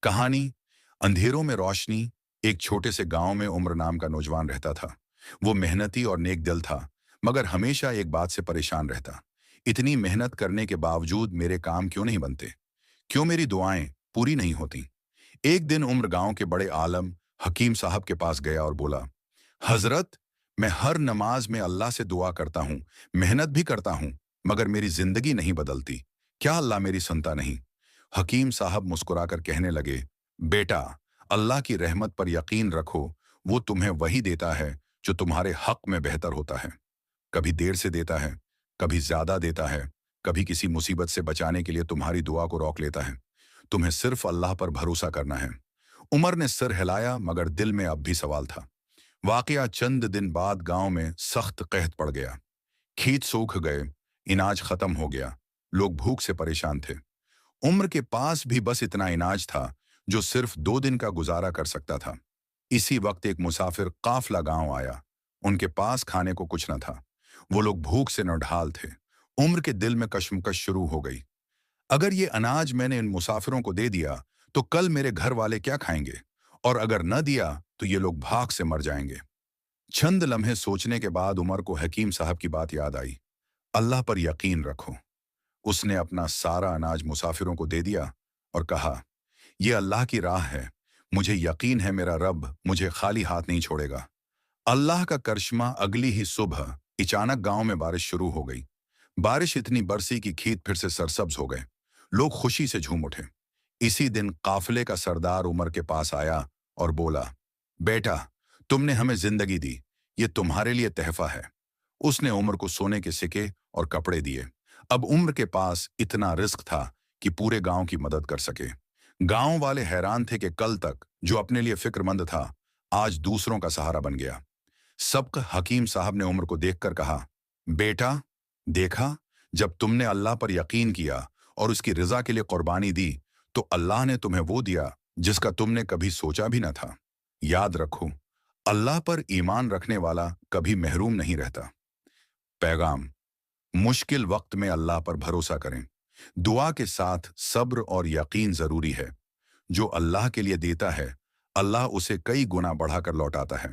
कहानी। अंधेरों में रोशनी। एक छोटे से गांव में उम्र नाम का नौजवान रहता था। वो मेहनती और नेक दिल था, मगर हमेशा एक बात से परेशान रहता। इतनी मेहनत करने के बावजूद मेरे काम क्यों नहीं बनते? क्यों मेरी दुआएं पूरी नहीं होती? एक दिन उम्र गांव के बड़े आलम हकीम साहब के पास गया और बोला, हजरत, मैं हर नमाज में अल्लाह से दुआ करता हूँ, मेहनत भी करता हूँ, मगर मेरी जिंदगी नहीं बदलती। क्या अल्लाह मेरी सुनता नहीं? हकीम साहब मुस्कुराकर कहने लगे, बेटा, अल्लाह की रहमत पर यकीन रखो। वो तुम्हें वही देता है जो तुम्हारे हक में बेहतर होता है। कभी देर से देता है, कभी ज्यादा देता है, कभी किसी मुसीबत से बचाने के लिए तुम्हारी दुआ को रोक लेता है। तुम्हें सिर्फ अल्लाह पर भरोसा करना है। उमर ने सिर हिलाया, मगर दिल में अब भी सवाल था। वाकया चंद दिन बाद गांव में सख्त कहत पड़ गया। खेत सूख गए, इनाज खत्म हो गया, लोग भूख से परेशान थे। उम्र के पास भी बस इतना इनाज था जो सिर्फ 2 दिन का गुजारा कर सकता था। इसी वक्त एक मुसाफिर काफिला गांव आया। उनके पास खाने को कुछ न था। वो लोग भूख से नढाल थे। उम्र के दिल में कश्मकश शुरू हो गई। अगर ये अनाज मैंने इन मुसाफिरों को दे दिया तो कल मेरे घर वाले क्या खाएंगे? और अगर न दिया तो ये लोग भाग से मर जाएंगे। चंद लम्हे सोचने के बाद उमर को हकीम साहब की बात याद आई। अल्लाह पर यकीन रखो। उसने अपना सारा अनाज मुसाफिरों को दे दिया और कहा, यह अल्लाह की राह है। मुझे यकीन है मेरा रब मुझे खाली हाथ नहीं छोड़ेगा। अल्लाह का करिश्मा। अगली ही सुबह अचानक गांव में बारिश शुरू हो गई। बारिश इतनी बरसी कि खेत फिर से सरसब्ज हो गए। लोग खुशी से झूम उठे। इसी दिन काफिले का सरदार उमर के पास आया और बोला, बेटा, तुमने हमें जिंदगी दी, ये तुम्हारे लिए तहफा है। उसने उमर को सोने के सिक्के और कपड़े दिए। अब उम्र के पास इतना रिस्क था कि पूरे गांव की मदद कर सके। गांव वाले हैरान थे कि कल तक जो अपने लिए फिक्रमंद था, आज दूसरों का सहारा बन गया। सबक हकीम साहब ने उमर को देखकर कहा, बेटा, देखा, जब तुमने अल्लाह पर यकीन किया और उसकी रजा के लिए कुर्बानी दी, तो अल्लाह ने तुम्हें वो दिया जिसका तुमने कभी सोचा भी न था। याद रखो, अल्लाह पर ईमान रखने वाला कभी महरूम नहीं रहता। पैगाम। मुश्किल वक्त में अल्लाह पर भरोसा करें। दुआ के साथ सब्र और यकीन जरूरी है। जो अल्लाह के लिए देता है, अल्लाह उसे कई गुना बढ़ाकर लौटाता है।